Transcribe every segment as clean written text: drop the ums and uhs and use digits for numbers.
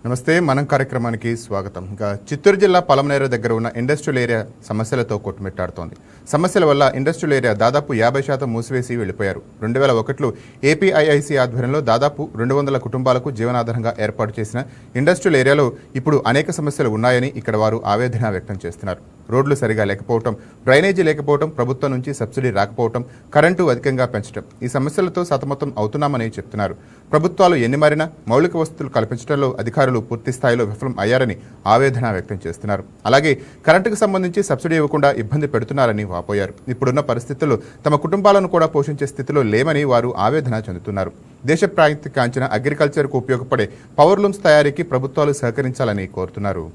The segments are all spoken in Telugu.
నమస్తే, మనం కార్యక్రమానికి స్వాగతం. ఇంకా చిత్తూరు జిల్లా పలమనేరు దగ్గర ఉన్న ఇండస్ట్రియల్ ఏరియా సమస్యలతో కొట్టుమిట్టాడుతోంది. సమస్యల వల్ల ఇండస్ట్రియల్ ఏరియా దాదాపు 50% మూసివేసి వెళ్లిపోయారు. 2001లో ఏపీఐఐసి ఆధ్వర్యంలో దాదాపు 200 కుటుంబాలకు జీవనాధారంగా ఏర్పాటు చేసిన ఇండస్ట్రియల్ ఏరియాలో ఇప్పుడు అనేక సమస్యలు ఉన్నాయని ఇక్కడ వారు ఆవేదన వ్యక్తం చేస్తున్నారు. రోడ్లు సరిగా లేకపోవడం, డ్రైనేజీ లేకపోవడం, ప్రభుత్వం నుంచి సబ్సిడీ రాకపోవడం, కరెంటు అధికంగా పెంచడం, ఈ సమస్యలతో సతమతం అవుతున్నామని చెప్తున్నారు. ప్రభుత్వాలు ఎన్ని మారినా మౌలిక వసతులు కల్పించడంలో అధికారులు పూర్తి స్థాయిలో విఫలం అయ్యారని ఆవేదన వ్యక్తం చేస్తున్నారు. అలాగే కరెంటుకు సంబంధించి సబ్సిడీ ఇవ్వకుండా ఇబ్బంది పెడుతున్నారని వాపోయారు. ఇప్పుడున్న పరిస్థితుల్లో తమ కుటుంబాలను కూడా పోషించే స్థితిలో లేమని వారు ఆవేదన చెందుతున్నారు. దేశ ప్రాంతికాంచిన అగ్రికల్చర్కు ఉపయోగపడే పవర్ లూమ్స్ తయారీకి ప్రభుత్వాలు సహకరించాలని కోరుతున్నారు.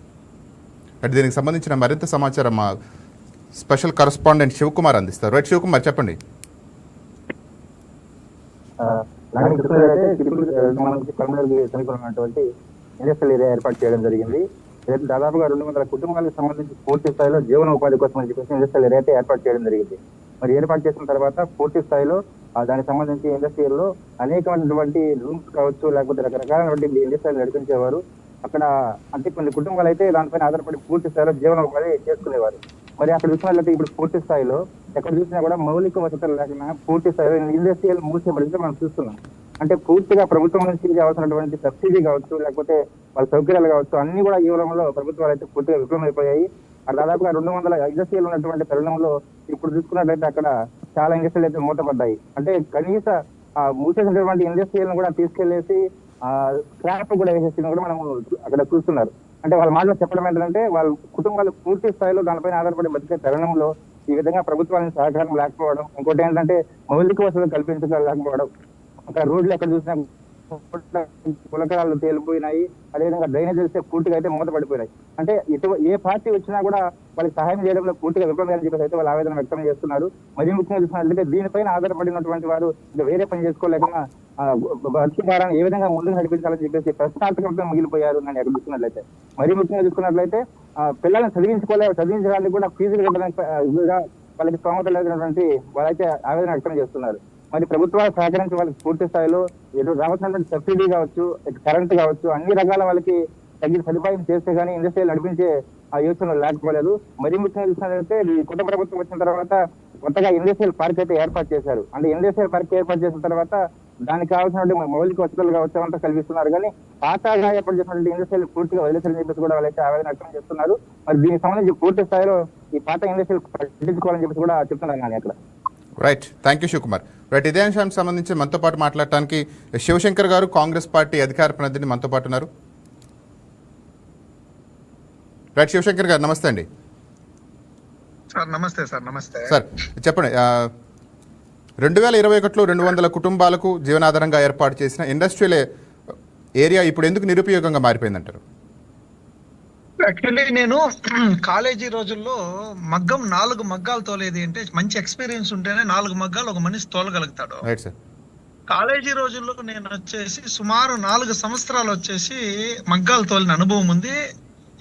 దీనికి సంబంధించిన మరింత సమాచారం మా స్పెషల్ కరెస్పాండెంట్ శివకుమార్ అందిస్తారు. రైట్ శివకుమార్, చెప్పండి. ఇండస్ట్రియల్ ఏరియా ఏర్పాటు చేయడం జరిగింది. దాదాపుగా 200 కుటుంబాలకు సంబంధించి పూర్తి స్థాయిలో జీవన ఉపాధి కోసం అని చెప్పేసి ఇండస్ట్రియల్ ఏరియా అయితే ఏర్పాటు చేయడం జరిగింది. మరి ఏర్పాటు చేసిన తర్వాత పూర్తి స్థాయిలో దానికి సంబంధించి ఇండస్ట్రీలో అనేకమైనటువంటి రూమ్స్ కావచ్చు, లేకపోతే రకరకాలైనటువంటి ఇండస్ట్రియల్ నడిపించేవారు. అక్కడ అంటే కొన్ని కుటుంబాలు అయితే దానిపైన ఆధారపడి పూర్తి స్థాయిలో జీవన ఉపాధి చేసుకునేవారు. మరి అక్కడ చూసినట్లయితే ఇప్పుడు పూర్తి స్థాయిలో ఎక్కడ చూసినా కూడా మౌలిక వసతులు లేకుండా పూర్తి స్థాయిలో ఇండస్ట్రియల్ మూసేపడితే మనం చూస్తున్నాం. అంటే పూర్తిగా ప్రభుత్వం నుంచి కావాల్సినటువంటి సబ్సిడీ కావచ్చు, లేకపోతే వాళ్ళ సౌకర్యాలు కావచ్చు, అన్ని కూడా ఈ వివరంలో ప్రభుత్వాలు అయితే పూర్తిగా విఫలమైపోయాయి. అక్కడ దాదాపుగా 200 ఇండస్ట్రీలు ఉన్నటువంటి తరుణంలో ఇప్పుడు చూసుకున్నట్లయితే అక్కడ చాలా ఇండస్ట్రీలు అయితే మూతపడ్డాయి. అంటే కనీస మూసేసినటువంటి ఇండస్ట్రీలను కూడా తీసుకెళ్లేసి స్క్రాప్ కూడా వేసేసి కూడా మనం అక్కడ చూస్తున్నారు. అంటే వాళ్ళ మాటలు చెప్పడం ఏంటంటే వాళ్ళ కుటుంబాలు పూర్తి స్థాయిలో దానిపైన ఆధారపడి బతికే తరుణంలో ఈ విధంగా ప్రభుత్వానికి సహకారం లేకపోవడం, ఇంకోటి ఏంటంటే మౌలిక వసతులు కల్పించడం లేకపోవడం, అక్కడ రోడ్లు ఎక్కడ చూసినా పులకరాలు తేలిపోయినాయి. అదేవిధంగా డ్రైనేజీలు పూర్తిగా అయితే మూతపడిపోయినాయి. అంటే ఏ పార్టీ వచ్చినా కూడా వాళ్ళకి సహాయం చేయడంలో పూర్తిగా విఫలమని చెప్పేసి అయితే వాళ్ళు ఆవేదన వ్యక్తం చేస్తున్నారు. మరి ముఖ్యంగా చూసినట్లయితే దీనిపైన ఆధారపడినటువంటి వారు ఇంకా వేరే పని చేసుకోలేకుండా భారాన్ని ఏ విధంగా ముందుకు నడిపించాలని చెప్పేసి ప్రశ్నార్థకంగా మిగిలిపోయారు అని ఎక్కడ చూసుకున్నట్లయితే. మరి ముఖ్యంగా చూసుకున్నట్లయితే పిల్లల్ని చదివించడానికి కూడా ఫీజులు కట్టడానికి వాళ్ళకి స్తోమత లేనటువంటి వాళ్ళైతే ఆవేదన వ్యక్తం చేస్తున్నారు. మరి ప్రభుత్వాలు సహకరించి వాళ్ళకి పూర్తి స్థాయిలో రావాల్సినటువంటి సబ్సిడీ కావచ్చు, కరెంట్ కావచ్చు, అన్ని రకాల వాళ్ళకి తగిన సదుపాయం చేస్తే కానీ ఇండస్ట్రీలు నడిపించే ఆ యోచనలు లేకపోలేదు. మరీ ముఖ్యంగా చూసినట్లయితే ఈ కొత్త ప్రభుత్వం వచ్చిన తర్వాత కొత్తగా ఇండస్ట్రియల్ పార్క్ అయితే ఏర్పాటు చేశారు. అంటే ఇండస్ట్రియల్ పార్క్ ఏర్పాటు చేసిన తర్వాత దానికి కావాల్సినటువంటి మౌలిక వసతులు కావచ్చు అంతా కల్పిస్తున్నారు. కానీ పాతగా ఏర్పాటు చేసినటువంటి ఇండస్ట్రియల్ పూర్తిగా వదిలేసారని చెప్పేసి కూడా వాళ్ళైతే ఆవేదన వ్యక్తం చేస్తున్నారు. మరి దీనికి సంబంధించి పూర్తి స్థాయిలో ఈ పాత ఇండస్ట్రియల్ పట్టించుకోవాలని చెప్పేసి కూడా చెప్తున్నారు. కానీ అక్కడ right, thank you Shivakumar. Right, ఇదే అంశానికి సంబంధించి మనతో పాటు మాట్లాడటానికి శివశంకర్ గారు, కాంగ్రెస్ పార్టీ అధికార ప్రతినిధి మనతో పాటు ఉన్నారు. రైట్, శివశంకర్ గారు నమస్తే అండి. సార్ నమస్తే. సార్ నమస్తే సార్, చెప్పండి. 2021లో 200 కుటుంబాలకు జీవనాధారంగా ఏర్పాటు చేసిన ఇండస్ట్రియల్ ఏరియా ఇప్పుడు ఎందుకు నిరుపయోగంగా మారిపోయిందంటారు? యాక్చువల్లీ నేను కాలేజీ రోజుల్లో మగ్గం 4 మగ్గాలు తోలేది అంటే మంచి ఎక్స్పీరియన్స్ ఉంటేనే 4 మగ్గాలు ఒక మనిషి తోలగలుగుతాడు. Right sir. కాలేజీ రోజుల్లో నేను వచ్చేసి సుమారు 4 సంవత్సరాలు వచ్చేసి మగ్గాలు తోలిన అనుభవం ఉంది.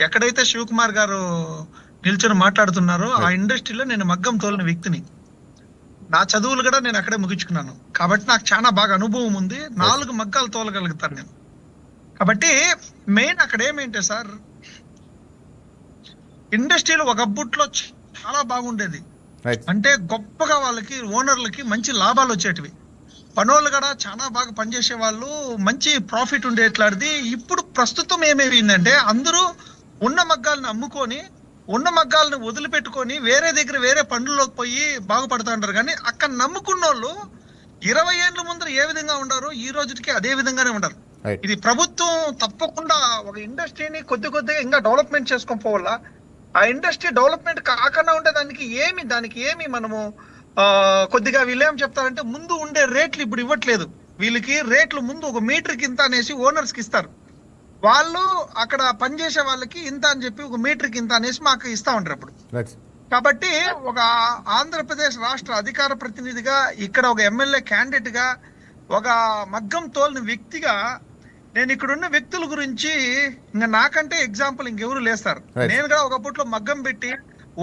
ఎక్కడైతే శివకుమార్ గారు నిల్చొని మాట్లాడుతున్నారో ఆ ఇండస్ట్రీలో నేను మగ్గం తోలిన వ్యక్తిని. నా చదువులు కూడా నేను అక్కడే ముగించుకున్నాను కాబట్టి నాకు చాలా బాగా అనుభవం ఉంది. 4 మగ్గాలు తోలగలుగుతాను నేను. కాబట్టి మెయిన్ అక్కడ ఏమేంటే సార్, ఇండస్ట్రీలు ఒకప్పట్లో చాలా బాగుండేది. అంటే గొప్పగా వాళ్ళకి ఓనర్లకి మంచి లాభాలు వచ్చేటివి, పనోళ్ళు కూడా చాలా బాగా పనిచేసే వాళ్ళు, మంచి ప్రాఫిట్ ఉండేట్లాంటిది. ఇప్పుడు ప్రస్తుతం ఏమేమిందంటే అందరూ ఉన్న మగ్గాలను అమ్ముకొని ఉన్న మగ్గాలను వదిలిపెట్టుకొని వేరే దగ్గర వేరే పనుల్లోకి పోయి బాగుపడతా ఉంటారు. కానీ అక్కడ నమ్ముకున్న వాళ్ళు 20 ఏళ్ళ ముందర ఏ విధంగా ఉండారో ఈ రోజుకి అదే విధంగానే ఉండరు. ఇది ప్రభుత్వం తప్పకుండా ఒక ఇండస్ట్రీని కొద్దిగా ఇంకా డెవలప్మెంట్ చేసుకొని పోవాలా. ఆ ఇండస్ట్రీ డెవలప్మెంట్ కాకుండా ఉంటే దానికి ఏమి మనము కొద్దిగా వీళ్ళు ఏం చెప్తారంటే ముందు ఉండే రేట్లు ఇప్పుడు ఇవ్వట్లేదు. వీళ్ళకి రేట్లు ముందు ఒక మీటర్ ఇంత అనేసి ఓనర్స్ కి ఇస్తారు. వాళ్ళు అక్కడ పనిచేసే వాళ్ళకి ఇంత అని చెప్పి ఒక మీటర్ ఇంత అనేసి మాకు ఇస్తా ఉంటారు అప్పుడు. కాబట్టి ఒక ఆంధ్రప్రదేశ్ రాష్ట్ర అధికార ప్రతినిధిగా, ఇక్కడ ఒక ఎమ్మెల్యే క్యాండిడేట్ గా, ఒక మగ్గం తోలిన వ్యక్తిగా నేను ఇక్కడ ఉన్న వ్యక్తుల గురించి ఇంకా నాకంటే ఎగ్జాంపుల్ ఇంకెవరు లేస్తారు. నేను కూడా ఒకప్పట్లో మగ్గం పెట్టి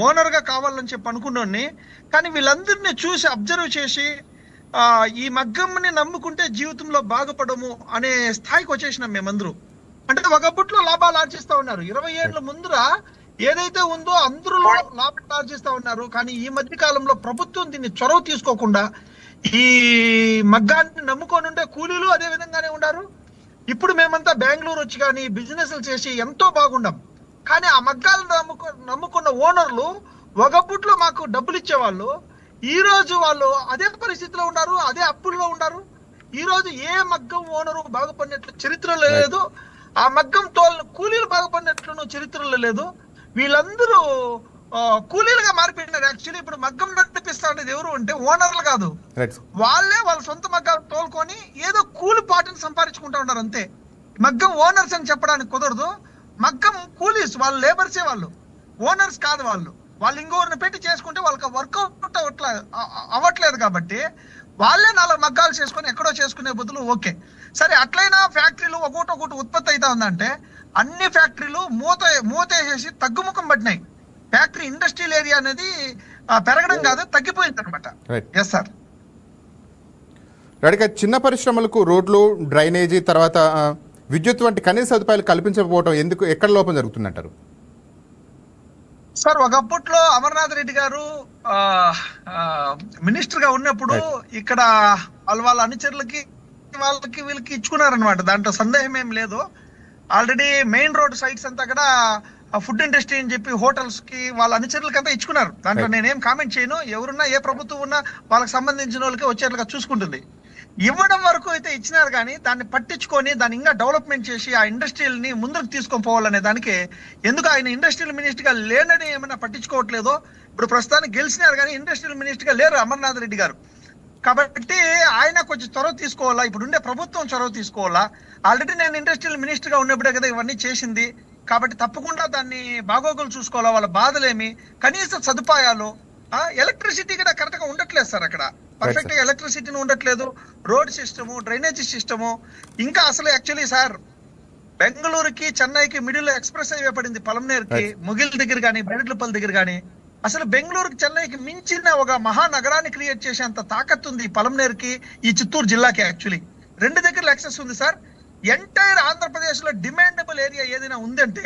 ఓనర్ గా కావాలని చెప్పి అనుకున్నాన్ని. కానీ వీళ్ళందరినీ చూసి అబ్జర్వ్ చేసి ఈ మగ్గంని నమ్ముకుంటే జీవితంలో బాగుపడము అనే స్థాయికి వచ్చేసినాం మేమందరూ. అంటే ఒకప్పట్లో లాభాలు ఆర్జిస్తా ఉన్నారు. 20 ఏళ్ల ముందర ఏదైతే ఉందో అందరిలో లాభాలు ఆర్జిస్తా ఉన్నారు. కానీ ఈ మధ్య కాలంలో ప్రభుత్వం దీన్ని చొరవ తీసుకోకుండా ఈ మగ్గాన్ని నమ్ముకొని ఉండే కూలీలు అదే విధంగానే ఉన్నారు. ఇప్పుడు మేమంతా బెంగళూరు వచ్చి కానీ బిజినెస్లు చేసి ఎంతో బాగుండాం. కానీ ఆ మగ్గాలను నమ్ముకున్న ఓనర్లు ఒకప్పట్లో మాకు డబ్బులు ఇచ్చేవాళ్ళు, ఈ రోజు వాళ్ళు అదే పరిస్థితిలో ఉన్నారు, అదే అప్పుల్లో ఉన్నారు. ఈ రోజు ఏ మగ్గం ఓనరు బాగుపడినట్లు చరిత్రలో లేదు, ఆ మగ్గం కూలీలు బాగుపడినట్లు చరిత్రలో లేదు. వీళ్ళందరూ కూలీలుగా మారిపోయినారు. యాక్చువల్లీ ఇప్పుడు మగ్గం నడిపిస్తా ఉండేది ఎవరు అంటే ఓనర్లు కాదు, వాళ్ళే వాళ్ళ సొంత మగ్గాలు తోలుకొని ఏదో కూలి పాటను సంపాదించుకుంటా ఉన్నారు అంతే. మగ్గం ఓనర్స్ అని చెప్పడానికి కుదరదు. మగ్గం కూలీస్, వాళ్ళు లేబర్సే, వాళ్ళు ఓనర్స్ కాదు. వాళ్ళు ఇంకొకరిని పెట్టి చేసుకుంటే వాళ్ళకి వర్కౌట్ అవ్వట్లేదు కాబట్టి వాళ్ళే 4 మగ్గాలు చేసుకొని ఎక్కడో చేసుకునే బదులు ఓకే సరే అట్లయినా ఫ్యాక్టరీలు ఒకటి ఉత్పత్తి అవుతా ఉందంటే అన్ని ఫ్యాక్టరీలు మూతేసేసి తగ్గుముఖం పట్టినాయి. ఫ్యాక్టరీ ఇండస్ట్రియల్ ఏరియా అనేది పెరగడం కాదు, తగ్గిపోయింది అనమాట. Yes sir. రెడ్డిగా చిన్న పరిశ్రమలకు రోడ్లు, డ్రైనేజీ, తర్వాత విద్యుత్ వంటి కనీస సదుపాయాలు కల్పించకపోవడం ఎందుకు, ఎక్కడ లోపం జరుగుతుందంటారు? సార్ ఒకప్పట్లో అమర్నాథ్ రెడ్డి గారు మినిస్టర్ గా ఉన్నప్పుడు ఇక్కడ వాళ్ళ అనుచరులకి వీళ్ళకి ఇచ్చుకున్నారనమాట. దాంట్లో సందేహం ఏం లేదు. ఆల్రెడీ మెయిన్ రోడ్ సైట్స్ అంతా కూడా ఫుడ్ ఇండస్ట్రీ అని చెప్పి హోటల్స్ కి వాళ్ళ అనుచరులకి అంతా ఇచ్చుకున్నారు. దాంట్లో నేనేం కామెంట్ చేయను. ఎవరున్నా ఏ ప్రభుత్వం ఉన్నా వాళ్ళకి సంబంధించిన వాళ్ళకి వచ్చేట్లుగా చూసుకుంటుంది. ఇవ్వడం వరకు అయితే ఇచ్చినారు, కానీ దాన్ని పట్టించుకొని దాన్ని ఇంకా డెవలప్మెంట్ చేసి ఆ ఇండస్ట్రియల్ ని ముందుకు తీసుకొని పోవాలనే దానికి ఎందుకు ఆయన ఇండస్ట్రియల్ మినిస్టర్ గా లేనని ఏమైనా పట్టించుకోవట్లేదో. ఇప్పుడు ప్రస్తుతానికి గెలిచినారు కానీ ఇండస్ట్రియల్ మినిస్టర్ గా లేరు అమర్నాథ్ రెడ్డి గారు. కాబట్టి ఆయన కొంచెం చొరవ తీసుకోవాలా, ఇప్పుడు ఉండే ప్రభుత్వం చొరవ తీసుకోవాలా. ఆల్రెడీ నేను ఇండస్ట్రియల్ మినిస్టర్ గా ఉన్నప్పుడే కదా ఇవన్నీ చేసింది. కాబట్టి తప్పకుండా దాన్ని బాగోగులు చూసుకోవాలా. వాళ్ళ బాధలేమి, కనీస సదుపాయాలు, ఎలక్ట్రిసిటీ కూడా కరెక్ట్ గా ఉండట్లేదు సార్. అక్కడ పర్ఫెక్ట్ గా ఎలక్ట్రిసిటీని ఉండట్లేదు, రోడ్ సిస్టము, డ్రైనేజీ సిస్టము. ఇంకా అసలు యాక్చువల్లీ సార్ బెంగళూరుకి చెన్నైకి మిడిల్ లో ఎక్స్ప్రెస్ హైవే పడింది, పలమనేరుకి, ముగిల్ దగ్గర కానీ బెరట్లపల్లి దగ్గర కానీ. అసలు బెంగళూరుకి చెన్నైకి మించిన ఒక మహానగరాన్ని క్రియేట్ చేసేంత తాకత్తు ఉంది పలమనేరుకి, ఈ చిత్తూరు జిల్లాకి. యాక్చువల్లీ 2 దగ్గర యాక్సెస్ ఉంది సార్. ఎంటైర్ ఆంధ్రప్రదేశ్ లో డిమాండబుల్ ఏరియా ఏదైనా ఉందంటే,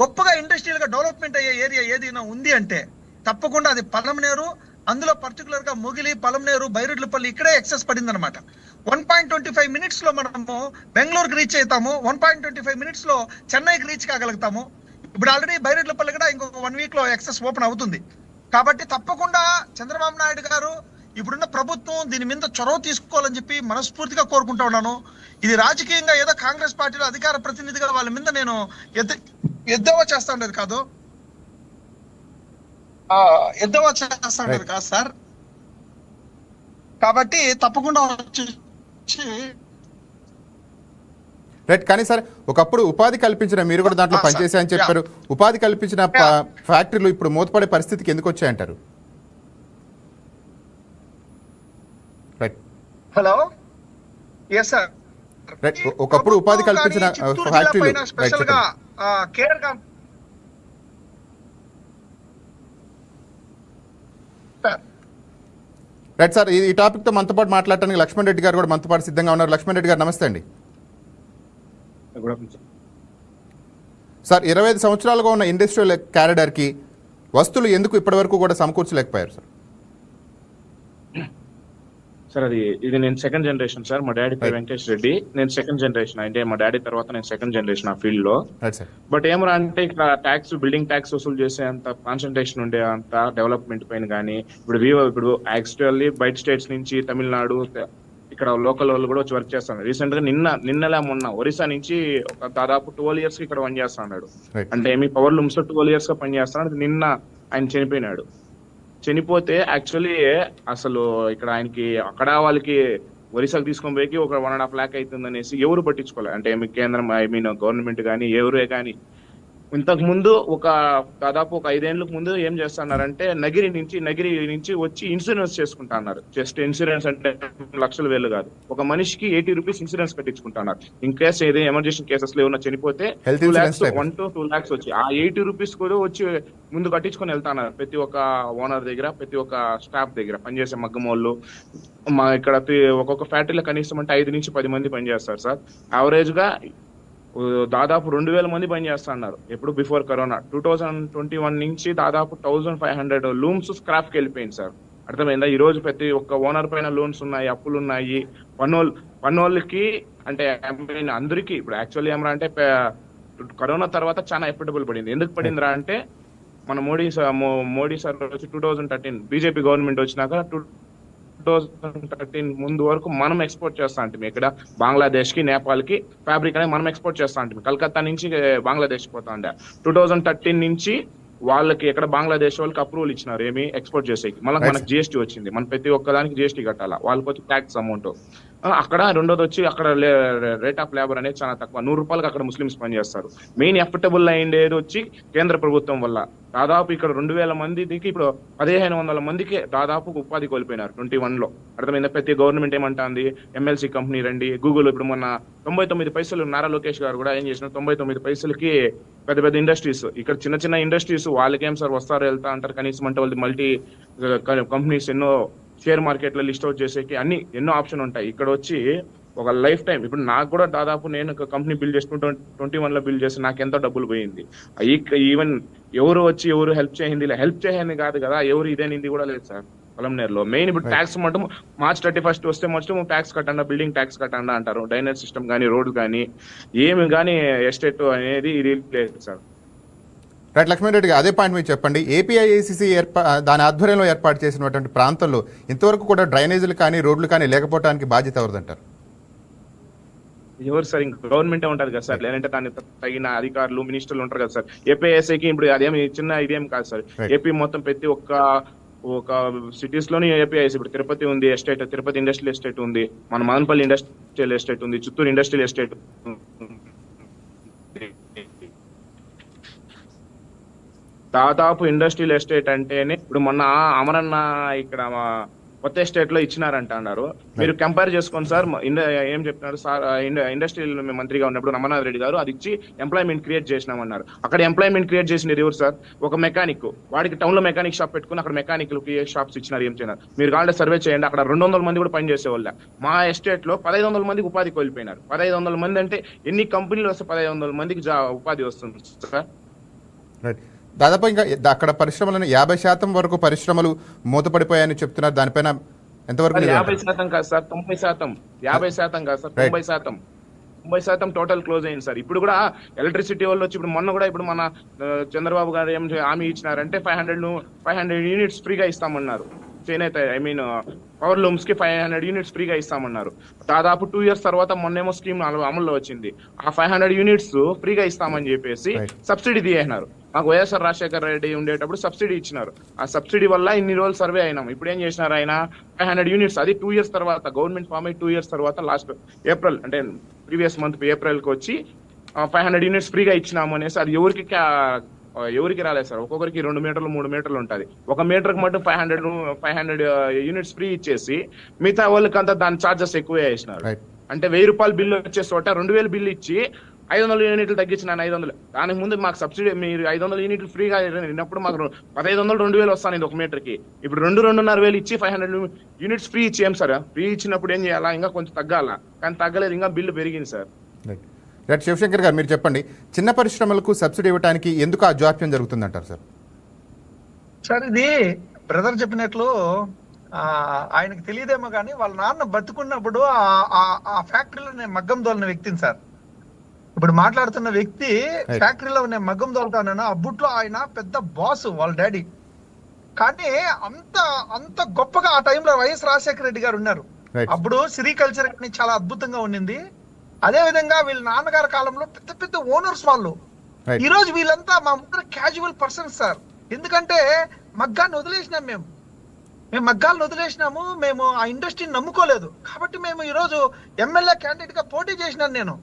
గొప్పగా ఇండస్ట్రియల్ గా డెవలప్మెంట్ అయ్యే ఏరియా ఏదైనా ఉంది అంటే తప్పకుండా అది పలమనేరు. అందులో పర్టికులర్ గా మొగిలి, పలమనేరు, బైరెడ్లపల్లి ఇక్కడే ఎక్సెస్ పడింది అనమాట. 1.25 మినిట్స్ లో మనము బెంగళూరుకి రీచ్ అవుతాము, 1.25 మినిట్స్ లో చెన్నైకి రీచ్ కాగలుగుతాము. ఇప్పుడు ఆల్రెడీ బైరెడ్లపల్లి కూడా ఇంకొక 1 వీక్ లో ఎక్సెస్ ఓపెన్ అవుతుంది. కాబట్టి తప్పకుండా చంద్రబాబు నాయుడు గారు, ఇప్పుడున్న ప్రభుత్వం దీని మీద చొరవ తీసుకోవాలని చెప్పి మనస్ఫూర్తిగా కోరుకుంటా ఉన్నాను. ఇది రాజకీయంగా ఏదో కాంగ్రెస్ పార్టీలో అధికార ప్రతినిధిగా వాళ్ళ మీద నేను ఎద్దేవా చేస్తా ఉండేది కాదు, ఎద్దేవా చేస్తా ఉండేది కాదు సార్. కాబట్టి తప్పకుండా రైట్. కానీ సార్ ఒకప్పుడు ఉపాధి కల్పించిన, మీరు కూడా దాంట్లో పనిచేశారని చెప్పారు, ఉపాధి కల్పించిన ఫ్యాక్టరీలు ఇప్పుడు మూతపడే పరిస్థితికి ఎందుకు వచ్చాయంటారు? Right. Hello. Yes sir. Right. ఒకప్పుడు ఉపాధి కల్పించిన ఫ్యాక్టరీలు స్పెషల్ గా కేర్ గా రైట్ సార్. ఈ టాపిక్ తో మనతో పాటు మాట్లాడటానికి లక్ష్మణ్ రెడ్డి గారు కూడా మనతో పాటు సిద్ధంగా ఉన్నారు. లక్ష్మణ్ రెడ్డి గారు నమస్తే అండి. సార్ 25 సంవత్సరాలుగా ఉన్న ఇండస్ట్రియల్ క్యారిడార్ కి వస్తువులు ఎందుకు ఇప్పటి వరకు కూడా సమకూర్చలేకపోయారు సార్? సార్ ఇది నేను సెకండ్ జనరేషన్ సార్. మా డాడీ పేరు వెంకటేష్ రెడ్డి, నేను సెకండ్ జనరేషన్. అంటే మా డాడీ తర్వాత నేను సెకండ్ జనరేషన్ ఆ ఫీల్డ్ లో. బట్ ఏమరా అంటే ఇక్కడ ట్యాక్స్, బిల్డింగ్ ట్యాక్స్ వసూలు చేసే అంత కాన్సన్ట్రేషన్ ఉండే అంత డెవలప్మెంట్ పైన కానీ ఇప్పుడు యాక్చువల్లీ బయట స్టేట్స్ నుంచి తమిళనాడు, ఇక్కడ లోకల్ వాళ్ళు కూడా వచ్చి వర్క్ చేస్తాను. రీసెంట్ గా నిన్నలా మొన్న ఒరిస్సా నుంచి ఒక దాదాపు 12 years కి ఇక్కడ పని చేస్తున్నాడు. అంటే మీ పవర్ లూమ్స్ లో 12 years గా పని చేస్తున్నాడు. నిన్న ఆయన చనిపోయినాడు. చనిపోతే యాక్చువల్లీ అసలు ఇక్కడ ఆయనకి అక్కడ వాళ్ళకి ఒరిస్సాకు తీసుకొని పోయి ఒక 1.5 lakh అవుతుంది అనేసి ఎవరు పట్టించుకోలేదు. అంటే కేంద్రం, గవర్నమెంట్ కానీ ఎవరే కానీ. ఇంతకు ముందు దాదాపు ఒక 5 ఏళ్లకు ముందు ఏం చేస్తున్నారంటే నగిరి నుంచి వచ్చి ఇన్సూరెన్స్ చేసుకుంటా అన్నారు. జస్ట్ ఇన్సూరెన్స్ అంటే లక్షల వేలు కాదు, ఒక మనిషికి 80 rupees ఇన్సూరెన్స్ కట్టించుకుంటున్నారు. ఇన్ కేసు ఏదైనా ఎమర్జెన్సీ కేసెస్ లో ఏమైనా చనిపోతే 1 to 2 lakhs వచ్చి ఆ 80 rupees కూడా వచ్చి ముందు కట్టించుకొని వెళ్తున్నారు. ప్రతి ఒక్క ఓనర్ దగ్గర, ప్రతి ఒక్క స్టాఫ్ దగ్గర, పనిచేసే మగ్గమోళ్ళు. మా ఇక్కడ ఒక్కొక్క ఫ్యాక్టరీలో కనీసం అంటే 5 నుంచి 10 మంది పనిచేస్తారు సార్. యావరేజ్ గా దాదాపు 2,000 మంది పని చేస్తా అన్నారు ఎప్పుడు బిఫోర్ కరోనా. 2021 నుంచి దాదాపు 1,500 లూమ్స్ స్క్రాప్ కి వెళ్ళిపోయింది సార్. అర్థమైందా? ఈ రోజు ప్రతి ఒక్క ఓనర్ పైన లోన్స్ ఉన్నాయి, అప్పులు ఉన్నాయి. పన్నోళ్ళకి అంటే అందరికీ ఇప్పుడు యాక్చువల్లీ ఏమరా అంటే కరోనా తర్వాత చాలా ఎఫర్టబుల్ పడింది. ఎందుకు పడిందిరా అంటే మన మోడీ సార్ వచ్చి 2013 బీజేపీ గవర్నమెంట్ వచ్చినాక 2013 ముందు వరకు మనం ఎక్స్పోర్ట్ చేస్తా అంటే ఇక్కడ బంగ్లాదేశ్ కి, నేపాల్ కి ఫ్యాబ్రిక్ అనేది మనం ఎక్స్పోర్ట్ చేస్తా అంటే కలకత్తా నుంచి బంగ్లాదేశ్ పోతా ఉండే. 2013 నుంచి వాళ్ళకి ఎక్కడ బంగ్లాదేశ్ వాళ్ళకి అప్రూవల్ ఇచ్చినారు ఏమి ఎక్స్పోర్ట్ చేసేకి. మళ్ళీ మనకు జిఎస్టీ వచ్చింది, మన ప్రతి ఒక్కదానికి జిఎస్టీ కట్టాలా, వాళ్ళకి వచ్చి ట్యాక్స్ అమౌంట్. అక్కడ రెండోది వచ్చి అక్కడ రేట్ ఆఫ్ లేబర్ అనేది చాలా తక్కువ, 100 రూపాయలకు అక్కడ ముస్లిమ్స్ పనిచేస్తారు. మెయిన్ ఎఫర్టబుల్ అయ్యేది వచ్చి కేంద్ర ప్రభుత్వం వల్ల దాదాపు ఇక్కడ 2,000 మందికి ఇప్పుడు 1,500 మందికి దాదాపు ఉపాధి కోల్పోయినారు 21 లో. అర్థమైందా? ప్రతి గవర్నమెంట్ ఏమంటుంది, ఎమ్మెల్సీ కంపెనీ రండి, గూగుల్ ఇప్పుడు మొన్న 99 పైసలు నారా లోకేష్ గారు కూడా ఏం చేసినారు, 99 పైసలకి పెద్ద పెద్ద ఇండస్ట్రీస్, ఇక్కడ చిన్న చిన్న ఇండస్ట్రీస్ వాళ్ళకేం సార్ వస్తారు వెళ్తా అంటారు, కనీసం అంటే వాళ్ళది మల్టీ కంపెనీస్ ఎన్నో షేర్ మార్కెట్ లో లిస్ట్ అవుట్ చేసేకి అన్ని ఎన్నో ఆప్షన్ ఉంటాయి. ఇక్కడ వచ్చి ఒక లైఫ్ టైం ఇప్పుడు నాకు కూడా దాదాపు నేను ఒక కంపెనీ బిల్డ్ చేసుకుంటూ 21 లో బిల్డ్ చేసి నాకు ఎంతో డబ్బులు పోయింది. ఈవెన్ ఎవరు వచ్చి ఎవరు హెల్ప్ చేయండి కాదు కదా, ఎవరు ఇదేనింది కూడా లేదు సార్ పొలంనేరులో. మెయిన్ ఇప్పుడు ట్యాక్స్ మటు మార్చ్ 31 వస్తే మొత్తం ట్యాక్స్ కట్టండా, బిల్డింగ్ ట్యాక్స్ కట్టండా అంటారు. డ్రైనేజ్ సిస్టమ్ కానీ, రోడ్లు కానీ, ఏమి కానీ ఎస్టేట్ అనేది ఇది లేదు సార్. రైట్ లక్ష్మీరెడ్డి గారు, అదే పాయింట్ మీరు చెప్పండి. ఏపీఐఏసీసీ దాని ఆధ్వర్యంలో ఏర్పాటు చేసినటువంటి ప్రాంతంలో ఇంతవరకు కూడా డ్రైనేజీలు కానీ, రోడ్లు కానీ లేకపోవడానికి బాధ్యత ఎవరిదంటారు? ఎవరు సార్? ఇంకా గవర్నమెంటే ఉంటారు కదా సార్, లేదంటే దాన్ని తగిన అధికారులు, మినిస్టర్లు ఉంటారు కదా సార్. ఏపీఐఏసీకి ఇప్పుడు అదేమి చిన్న ఇదేం కాదు సార్. ఏపీ మొత్తం ప్రతి ఒక సిటీస్ లోని ఏపీఐసి ఇప్పుడు తిరుపతి ఉంది ఎస్టేట్, తిరుపతి ఇండస్ట్రియల్ ఎస్టేట్ ఉంది, మన మదనపల్లి ఇండస్ట్రియల్ ఎస్టేట్ ఉంది, చిత్తూరు ఇండస్ట్రియల్ ఎస్టేట్. దాదాపు ఇండస్ట్రియల్ ఎస్టేట్ అంటేనే ఇప్పుడు మొన్న అమరన్న ఇక్కడ కొత్త ఎస్టేట్ లో ఇచ్చినారంట అన్నారు. మీరు కంపేర్ చేసుకోండి సార్, ఏం చెప్తున్నారు సార్, ఇండస్ట్రియల్ మంత్రిగా ఉన్నప్పుడు రమణాథ్ రెడ్డి గారు అది ఇచ్చి ఎంప్లాయ్మెంట్ క్రియేట్ చేసినామన్నారు. అక్కడ ఎంప్లాయ్మెంట్ క్రియేట్ చేసినారు ఎవరు సార్? ఒక మెకానిక్, వాడికి టౌన్ లో మెకానిక్ షాప్ పెట్టుకుని అక్కడ మెకానిక్లకి షాప్స్ ఇచ్చినారు. ఏం చేయన్నారు మీరు కావాలంటే సర్వే చేయండి. అక్కడ 200 మంది కూడా పని చేసేవాళ్ళ. మా ఎస్టేట్ లో 1,500 మందికి ఉపాధి కోల్పోయినారు. 1,500 మంది అంటే ఎన్ని కంపెనీలు వస్తే 1,500 మందికి ఉపాధి వస్తుంది సార్. దాదాపు ఇంకా అక్కడ పరిశ్రమలను 50% వరకు పరిశ్రమలు మూతపడిపోయాయని చెప్తున్నారు. దానిపైన ఎంతవరకు? 50% కాదు సార్, 90%. 50% కాదు సార్, 90% టోటల్ క్లోజ్ అయింది సార్. ఇప్పుడు కూడా ఎలక్ట్రిసిటీ వాళ్ళు వచ్చి ఇప్పుడు మొన్న కూడా ఇప్పుడు మన చంద్రబాబు గారు ఏం హామీ ఇచ్చినారంటే 500 యూనిట్స్ ఫ్రీగా ఇస్తామన్నారు. చేనేత పవర్ లూమ్స్ కి 500 యూనిట్స్ ఫ్రీగా ఇస్తామన్నారు. దాదాపు 2 years తర్వాత మొన్నేమో స్కీమ్ అమల్లో వచ్చింది. ఆ 500 యూనిట్స్ ఫ్రీగా ఇస్తామని చెప్పేసి సబ్సిడీ తీసేసినారు. మాకు వైఎస్ఆర్ రాజశేఖర రెడ్డి ఉండేటప్పుడు సబ్సిడీ ఇచ్చినారు. ఆ సబ్సిడీ వల్ల ఇన్ని రోజులు సర్వే అయినాం. ఇప్పుడు ఏం చేసినారు ఆయన 500 యూనిట్స్, అది 2 years తర్వాత, గవర్నమెంట్ ఫామ్ అయ్యి 2 years తర్వాత లాస్ట్ ఏప్రిల్ అంటే ప్రీవియస్ మంత్ ఏప్రిల్ కి వచ్చి 500 యూనిట్స్ ఫ్రీగా ఇచ్చినాము అనేసి. అది ఎవరికి రాలేదు సార్. ఒక్కొక్కరికి 2 మీటర్లు 3 మీటర్లు ఉంటుంది. 1 మీటర్ కి మటు 500 యూనిట్స్ ఫ్రీ ఇచ్చేసి మిగతా వాళ్ళకి అంతా దాని ఛార్జెస్ ఎక్కువ వేసినారు. అంటే 1,000 రూపాయలు బిల్లు వచ్చే చోట 2,000 బిల్లు ఇచ్చి 500 యూనిట్లు తగ్గించినాను. 500 దానికి ముందు మాకు సబ్సిడీ మీరు 500 యూనిట్లు ఫ్రీగా విన్నప్పుడు మాకు 1,500 2,000 వస్తాను 1 మీటర్ కి. ఇప్పుడు 2,500 ఇచ్చి 500 యూనిట్స్ ఫ్రీ ఇచ్చి ఏం సార్? ఫ్రీ ఇచ్చినప్పుడు ఏం చేయాలా? ఇంకా కొంచెం తగ్గాలా, కానీ తగ్గలేదు, ఇంకా బిల్లు పెరిగింది సార్. రైట్ శివశంకర్ గారు, మీరు చెప్పండి, చిన్న పరిశ్రమలకు సబ్సిడీ ఇవ్వడానికి ఎందుకు ఆ జాప్యం జరుగుతుందంటారు సార్? సార్ ఇది బ్రదర్ చెప్పినట్లు ఆయనకు తెలియదేమో కానీ వాళ్ళ నాన్న బతుకున్నప్పుడు ఆ ఫ్యాక్టరీలో నేను మగ్గం దోలిన వ్యక్తిని సార్. ఇప్పుడు మాట్లాడుతున్న వ్యక్తి ఫ్యాక్టరీలో నేను మగ్గం దోలుతాను. ఆ బుట్లో ఆయన పెద్ద బాస్ వాళ్ళ డాడీ. కానీ అంత గొప్పగా ఆ టైంలో వైఎస్ రాజశేఖర రెడ్డి గారు ఉన్నారు. అప్పుడు సిరికల్చర్ అని చాలా అద్భుతంగా ఉండింది. అదే విధంగా వీళ్ళ నాన్నగారి కాలంలో పెద్ద పెద్ద ఓనర్స్ వాళ్ళు. ఈ రోజు వీళ్ళంతా మా ముందర క్యాజువల్ పర్సన్స్ సార్. ఎందుకంటే మగ్గాన్ని వదిలేసినాం, మేము మగ్గాలను వదిలేసినాము, మేము ఆ ఇండస్ట్రీని నమ్ముకోలేదు. కాబట్టి మేము ఈ రోజు ఎమ్మెల్యే క్యాండిడేట్ గా పోటీ చేసినాను నేను.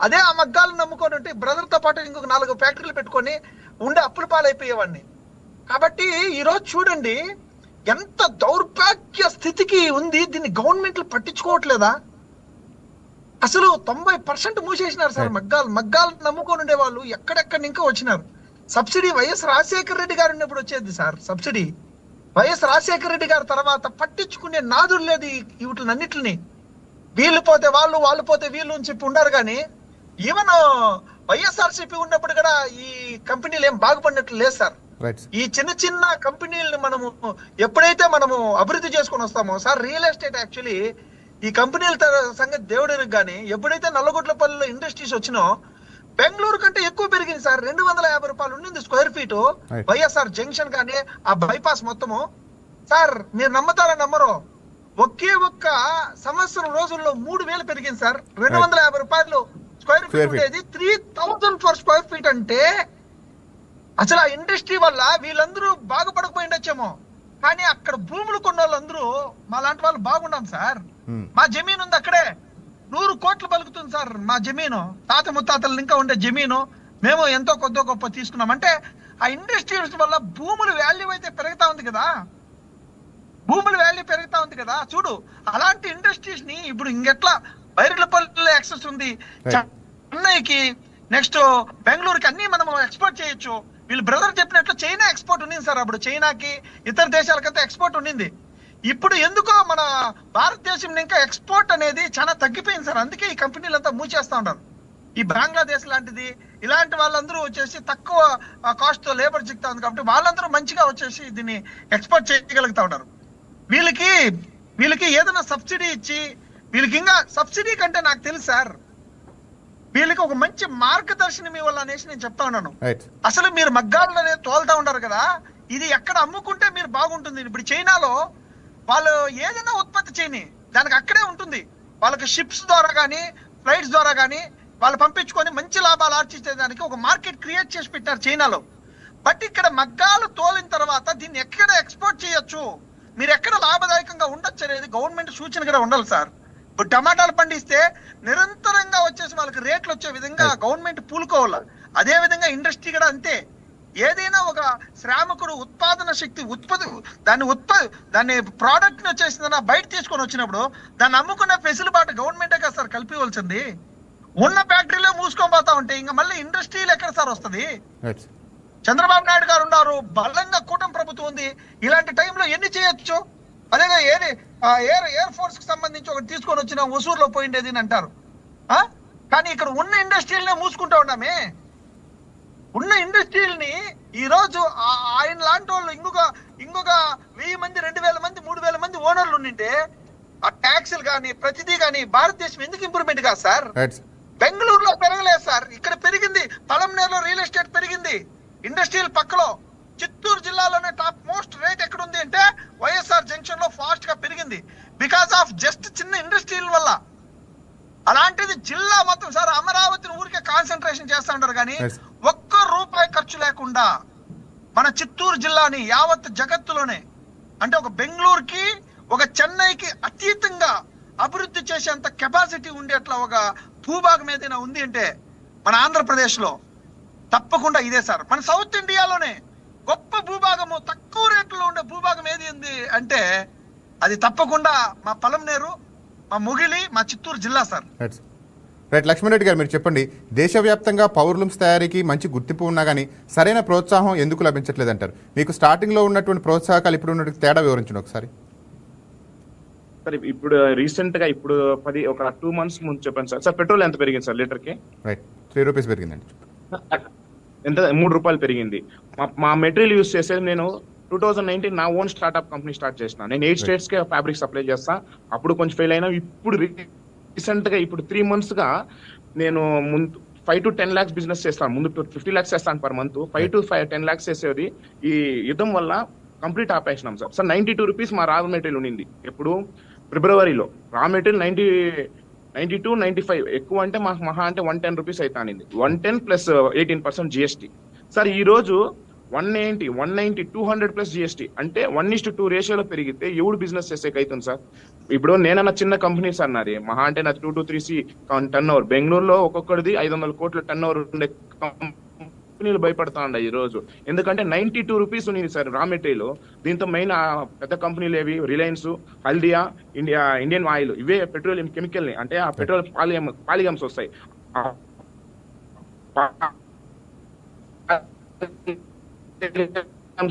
అదే ఆ మగ్గాలను నమ్ముకొని ఉంటే బ్రదర్ తో పాటు ఇంకొక 4 ఫ్యాక్టరీలు పెట్టుకొని ఉండే అప్పుల పాలైపోయేవాడిని. కాబట్టి ఈ రోజు చూడండి ఎంత దౌర్భాగ్య స్థితికి ఉంది. దీన్ని గవర్నమెంట్లు పట్టించుకోవట్లేదా? అసలు 90% మూసేసినారు సార్. మగ్గాలు నమ్ముకొని ఉండే వాళ్ళు ఎక్కడెక్కడి ఇంకా వచ్చినారు. సబ్సిడీ వైఎస్ రాజశేఖర రెడ్డి గారు ఉన్నప్పుడు వచ్చేది sir subsidy. YS Rajasekhara Reddy గారి తర్వాత పట్టించుకునే నాదుడు లేదు వీటినన్నిటిని. వీళ్ళు పోతే వాళ్ళు పోతే వీళ్ళు అని చెప్పి ఉండారు. కానీ ఈవెన్ వైఎస్ఆర్సీపీ ఉన్నప్పుడు కూడా ఈ కంపెనీలు ఏం బాగుపడినట్లు లేదు సార్. ఈ చిన్న చిన్న కంపెనీలను ఎప్పుడైతే మనము అభివృద్ధి చేసుకొని వస్తామో సార్, రియల్ ఎస్టేట్ యాక్చువల్లీ ఈ కంపెనీల సంగతి దేవుడికి కానీ ఎప్పుడైతే నల్లగొట్లపల్లిలో ఇండస్ట్రీస్ వచ్చినో బెంగళూరు కంటే ఎక్కువ పెరిగింది సార్. 250 రూపాయలు ఉండింది స్క్వేర్ ఫీట్ వైఎస్ఆర్ జంక్షన్ కానీ ఆ బైపాస్ మొత్తము. సార్ మీరు నమ్మతారా నమ్మరో, ఒకే ఒక్క సంవత్సరం రోజుల్లో 3000 పెరిగింది సార్. 250 రూపాయలు స్క్వేర్ ఫీట్ ఉండేది 3000 ఫర్ స్క్వేర్ ఫీట్. అంటే అసలు ఆ ఇండస్ట్రీ వల్ల వీళ్ళందరూ బాగుపడకపోయిండొచ్చేమో, కానీ అక్కడ భూములు కొన్న వాళ్ళందరూ మా లాంటి వాళ్ళు బాగున్నాం సార్. మా జమీన్ ఉంది అక్కడే, 100 కోట్లు పలుకుతుంది సార్ మా జమీను. తాత ముత్తాతలు ఇంకా ఉండే జమీను మేము ఎంతో కొద్దో గొప్ప తీసుకున్నాం. అంటే ఆ ఇండస్ట్రీస్ వల్ల భూముల వాల్యూ అయితే పెరుగుతా ఉంది కదా, భూముల వాల్యూ పెరుగుతా ఉంది కదా. చూడు అలాంటి ఇండస్ట్రీస్ ని ఇప్పుడు ఇంకెట్లా బైరెడ్లపల్లిలో యాక్సెస్ ఉంది, చెన్నైకి, నెక్స్ట్ బెంగళూరుకి అన్ని మనం ఎక్స్పోర్ట్ చేయొచ్చు. వీళ్ళు బ్రదర్ చెప్పినట్లు చైనా ఎక్స్పోర్ట్ ఉండింది సార్, అప్పుడు చైనాకి ఇతర దేశాలకంతా ఎక్స్పోర్ట్ ఉండింది. ఇప్పుడు ఎందుకో మన భారతదేశం ఇంకా ఎక్స్పోర్ట్ అనేది చాలా తగ్గిపోయింది సార్. అందుకే ఈ కంపెనీలంతా మూచేస్తా ఉంటారు. ఈ బంగ్లాదేశ్ లాంటిది ఇలాంటి వాళ్ళందరూ వచ్చేసి తక్కువ కాస్ట్ తో లేబర్ చిక్తా ఉంది కాబట్టి వాళ్ళందరూ మంచిగా వచ్చేసి దీన్ని ఎక్స్పోర్ట్ చేయగలుగుతా ఉన్నారు. వీళ్ళకి ఏదైనా సబ్సిడీ ఇచ్చి, వీళ్ళకి ఇంకా సబ్సిడీ కంటే నాకు తెలుసు సార్, వీళ్ళకి ఒక మంచి మార్గదర్శనం ఇవ్వాలనేసి నేను చెప్తా ఉన్నాను. అసలు మీరు మగ్గాలు అనేది తోలుతా ఉంటారు కదా, ఇది ఎక్కడ అమ్ముకుంటే మీరు బాగుంటుంది. ఇప్పుడు చైనాలో వాళ్ళు ఏదైనా ఉత్పత్తి చేయని దానికి అక్కడే ఉంటుంది. వాళ్ళకి షిప్స్ ద్వారా కానీ ఫ్లైట్స్ ద్వారా కానీ వాళ్ళు పంపించుకొని మంచి లాభాలు ఆర్జించేదానికి ఒక మార్కెట్ క్రియేట్ చేసి పెట్టారు చైనాలో. బట్ ఇక్కడ మగ్గాలు తోలిన తర్వాత దీన్ని ఎక్కడ ఎక్స్పోర్ట్ చేయొచ్చు, మీరు ఎక్కడ లాభదాయకంగా ఉండొచ్చు అనేది గవర్నమెంట్ సూచన కూడా ఉండాలి సార్. ఇప్పుడు టమాటాలు పండిస్తే నిరంతరంగా వచ్చేసి వాళ్ళకి రేట్లు వచ్చే విధంగా గవర్నమెంట్ పూలుకోవాలి. అదే విధంగా ఇండస్ట్రీ కూడా అంతే. ఏదైనా ఒక శ్రామికుడు ఉత్పాదన శక్తి దాన్ని ప్రోడక్ట్ ని వచ్చేసిందన్న బయట తీసుకొని వచ్చినప్పుడు దాన్ని అమ్ముకునే ఫెసిలిటీ గవర్నమెంటే కదా సార్ కల్పించవలసింది. ఉన్న ఫ్యాక్టరీలో మూసుకొని పోతా ఉంటే ఇంకా మళ్ళీ ఇండస్ట్రీలు ఎక్కడ సార్ వస్తుంది? చంద్రబాబు నాయుడు గారు ఉన్నారు, బలంగా కూటమి ప్రభుత్వం ఉంది, ఇలాంటి టైంలో ఎన్ని చేయొచ్చు? అదేగా ఎయిర్ ఫోర్స్ కి సంబంధించి ఒకటి తీసుకొని వచ్చిన హుసూరులో పోయిండేది అని అంటారు. కానీ ఇక్కడ ఉన్న ఇండస్ట్రీలనే మూసుకుంటా ఉన్నామే. ఉన్న ఇండస్ట్రీలని ఈ రోజు ఆయన లాంటి వాళ్ళు ఇంకొక 1000 మంది 2000 మంది 3000 మంది ఓనర్లు ఉండింటే ఆ ట్యాక్సులు కానీ ప్రతిదీ కానీ భారతదేశం ఎందుకు ఇంప్రూవ్మెంట్ కాదు సార్? బెంగళూరులో పెరగలేదు సార్, ఇక్కడ పెరిగింది. పలంనేరులో రియల్ ఎస్టేట్ పెరిగింది. ఇండస్ట్రియల్ పక్కలో చిత్తూరు జిల్లాలోనే టాప్ మోస్ట్ రేట్ ఎక్కడ ఉంది అంటే వైఎస్ఆర్ జంక్షన్ లో ఫాస్ట్ గా పెరిగింది. బికాస్ ఆఫ్ జస్ట్ చిన్న ఇండస్ట్రీల వల్ల. అలాంటిది జిల్లా మొత్తం సార్ అమరావతిని ఊరికే కాన్సన్ట్రేషన్ చేస్తా ఉంటారు కానీ ఒక్క రూపాయి ఖర్చు లేకుండా మన చిత్తూరు జిల్లాని యావత్ జగత్తులోనే అంటే ఒక బెంగళూరుకి ఒక చెన్నైకి అతీతంగా అభివృద్ధి చేసేంత కెపాసిటీ ఉండేట్లా ఒక భూభాగం ఏదైనా ఉంది అంటే మన ఆంధ్రప్రదేశ్ లో తప్పకుండా ఇదే సార్. మన సౌత్ ఇండియాలోనే గొప్ప భూభాగము, తక్కువ రేట్లో ఉండే భూభాగం ఏది ఉంది అంటే అది తప్పకుండా మా పలంనేరు, మా ముగిలి, మా చిత్తూరు జిల్లా సార్. రైట్ లక్ష్మణ్ రెడ్డి గారు, మీరు చెప్పండి, దేశవ్యాప్తంగా పవర్ లూమ్స్ తయారీకి మంచి గుర్తింపు ఉన్నా కానీ సరైన ప్రోత్సాహం ఎందుకు లభించట్లేదు అంటారు? మీకు స్టార్టింగ్ లో ఉన్నటువంటి ప్రోత్సాహకాలు ఇప్పుడు ఉన్న తేడా వివరించండి ఒకసారి. సార్ ఇప్పుడు రీసెంట్ గా ఇప్పుడు ఒక 2 months ముందు చెప్పండి సార్. సార్ పెట్రోల్ ఎంత పెరిగింది సార్ లీటర్ కి? రైట్ 3 రూపీస్ పెరిగిందండి. ఎంత? 3 రూపాయలు పెరిగింది. మా మెటీరియల్ యూస్ చేసేది నేను 2019 నా ఓన్ స్టార్ట్అప్ కంపెనీ స్టార్ట్ చేసిన. నేను 8 states కి ఫ్యాబ్రిక్ సప్లై చేస్తా. అప్పుడు కొంచెం ఫెయిల్ అయినా ఇప్పుడు రీసెంట్ గా ఇప్పుడు 3 months గా నేను ముందు 5 to 10 lakhs బిజినెస్ చేస్తాను. ముందు 50 lakhs చేస్తాను పర్ మంత్. 5 to 10 lakhs చేసేది ఈ యుద్ధం వల్ల కంప్లీట్ ఆపేసినాం సార్. సార్ 92 రూపీస్ మా రా మెటీరియల్ ఉండింది ఎప్పుడు ఫిబ్రవరిలో. రా మెటీరియల్ 92, 95 ఎక్కువ అంటే మాకు మహా అంటే 110 రూపీస్ అయితే అనింది. 110 ప్లస్ 18% జిఎస్టీ. సార్ ఈ రోజు 190, 190, 200 ప్లస్ జిఎస్టీ. అంటే 1:2 రేషియోలో పెరిగితే ఎవడు బిజినెస్ చేసేకి అవుతుంది సార్? ఇప్పుడు నేనన్నా చిన్న కంపెనీ సార్, నాది మహా అంటే నాది 2 to 3 టర్న్ ఓవర్. బెంగళూరులో ఒక్కొక్కడిది 500 కోట్ల టర్న్ ఓవర్ ఉండే కంపెనీలు భయపడతా ఉండే ఈ రోజు. ఎందుకంటే 92 రూపీస్ ఉంది సార్ రా మెటీరియల్. దీంతో మెయిన్ పెద్ద కంపెనీలు ఏవి? రిలయన్స్, హల్దియా, ఇండియన్ ఆయిల్, ఇవే పెట్రోలియం కెమికల్ ని అంటే ఆ పెట్రోల్ పాలిగమ్స్ వస్తాయి.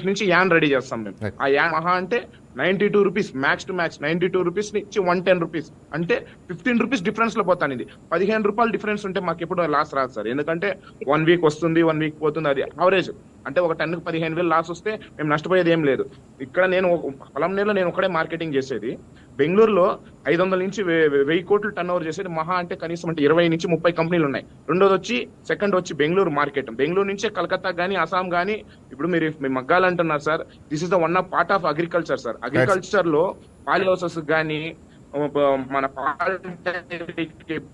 నుంచి యాన్ రెడీ చేస్తాం మేము. ఆ యాన్ మహా అంటే 92 rupees max to max 92 rupees నుంచి 110 రూపీస్, అంటే 15 రూపీస్ డిఫరెన్స్ లో పోతాను. ఇది 15 రూపాయలు డిఫరెన్స్ ఉంటే మాకు ఎప్పుడు లాస్ రాదు సార్, ఎందుకంటే 1 వీక్ వస్తుంది 1 వీక్ పోతుంది, అది యావరేజ్. అంటే ఒక టన్నుకు 15,000 లాస్ వస్తే మేము నష్టపోయేది ఏం లేదు. ఇక్కడ నేను పొలంనేరులో నేను ఒకడే మార్కెటింగ్ చేసేది. బెంగళూరులో 500 నుంచి 1000 కోట్లు టర్న్ ఓవర్ చేసేది మహా అంటే కనీసం అంటే 20 నుంచి 30 కంపెనీలు ఉన్నాయి. రెండోది సెకండ్ వచ్చి బెంగళూరు మార్కెట్. బెంగళూరు నుంచే కలకత్తా గానీ అస్సాం గానీ, ఇప్పుడు మీరు మగ్గాలు అంటున్నారు sir, this is the one of part of agriculture sir. Agriculture లో పాలి హౌసెస్ గానీ, మన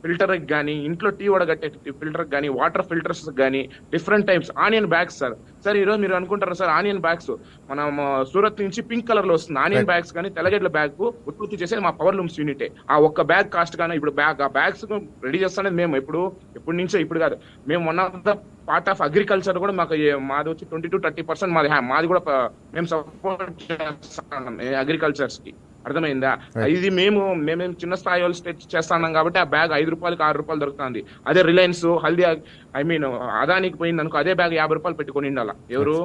ఫిల్టర్ గానీ, ఇంట్లో టీ వడగట్టే ఫిల్టర్ గానీ, వాటర్ ఫిల్టర్స్ గానీ, different types onion bags sir. Sir ఈ రోజు మీరు అనుకుంటారు సార్ ఆనియన్ బ్యాగ్స్ మనం సూరత్ నుంచి పింక్ కలర్ లో వస్తుంది ఆనియన్ బ్యాగ్స్ కానీ, తెల్లగడ్డల బ్యాగ్ ఉత్పత్తి చేసేది మా పవర్ లూమ్స్ యూనిటే. ఆ ఒక్క బ్యాగ్ కాస్ట్ గానీ ఇప్పుడు ఆ బ్యాగ్స్ రెడీ చేస్తానేది మేము ఎప్పటి నుంచో, ఇప్పుడు కాదు. మేము one of the part of agriculture కూడా మాది వచ్చి 20-30% మాది కూడా మేము సపోర్ట్ చేస్తాం అగ్రికల్చర్స్ కి. అర్థమైందా? ఇది మేము చిన్న స్థాయి వాళ్ళు చేస్తున్నాం కాబట్టి ఆ బ్యాగ్ 5 రూపాయలకి 6 రూపాయలు దొరుకుతుంది. అదే రిలయన్స్, హల్దీ, అదానికి పోయింది అనుకో, అదే బ్యాగ్ 50 రూపాయలు పెట్టుకొని ఉండాలి ఎవరు,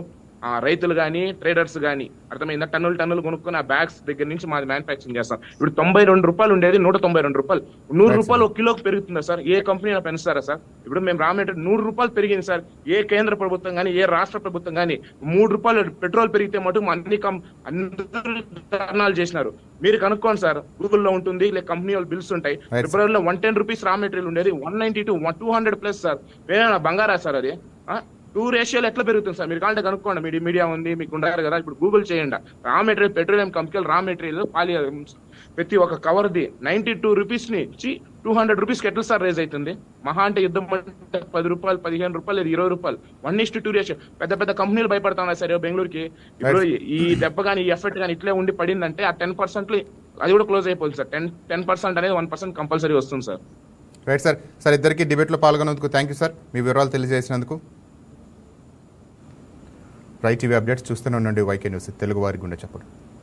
రైతులు గానీ ట్రేడర్స్ గానీ. అర్థమైందా? టన్నులు కొనుక్కొని ఆ బ్యాగ్స్ దగ్గర నుంచి మాది మ్యానుఫాక్చరింగ్ చేస్తాం. ఇప్పుడు 92 రూపాయలు ఉండేది 192 రూపాయలు, 100 రూపాయలు ఒక కిలోకి పెరుగుతుందా సార్? ఏ కంపెనీ పెంచుతారా సార్? ఇప్పుడు మేము రా మెటీరియల్ 100 రూపాయలు పెరిగింది సార్. ఏ కేంద్ర ప్రభుత్వం గానీ, ఏ రాష్ట్ర ప్రభుత్వం గానీ 3 రూపాయలు పెట్రోల్ పెరిగితే మటుకు అన్ని ధర్నాలు చేసినారు. మీరు కనుక్కోండి సార్, గూగుల్లో ఉంటుంది, లేక కంపెనీ వాళ్ళు బిల్స్ ఉంటాయి. ఫిబ్రవరిలో 110 రూపీస్ రా మెటీరియల్ ఉండేది 192, 200 ప్లస్ సార్. వేరే బంగారా సార్ అది? 2 రేషియోలు ఎట్లా పెరుగుతుంది సార్? మీరు కావాలంటే కనుక్కోండి, మీడియా ఉంది, మీకు ఉండాలి కదా. ఇప్పుడు గూగుల్ చేయండి, రా మెటీరియల్ పెట్రోలియం కంపెనీలు రా మెటీరియల్ పాలి ప్రతి ఒక్క కవర్ది 92 రూపీస్ నుంచి 200 రూపీస్కి ఎట్లా సార్ రేజ్ అవుతుంది? మహా అంటే యుద్ధం 10 రూపాయలు, 15 రూపాయలు, 20 రూపాయలు, 1:2 రేషియో. పెద్ద కంపెనీలు భయపడతా ఉన్నాయి సార్ బెంగళూరుకి. ఇప్పుడు ఈ దెబ్బ కానీ ఈ ఎఫెక్ట్ కానీ ఇట్లే ఉండి పడిందంటే ఆ 10% అది కూడా క్లోజ్ అయిపోతుంది సార్. 10% అనేది 1% కంపల్సరీ వస్తుంది సార్. Right sir. సార్ ఇద్దరికి డిబేట్లో పాల్గొన్నందుకు థ్యాంక్ యూ సార్, మీ వివరాలు తెలియజేసినందుకు. రైట్ టీవీ అప్డేట్స్ చూస్తూనే ఉండండి. వైకే న్యూస్, తెలుగు వారి గుండె చప్పుడు.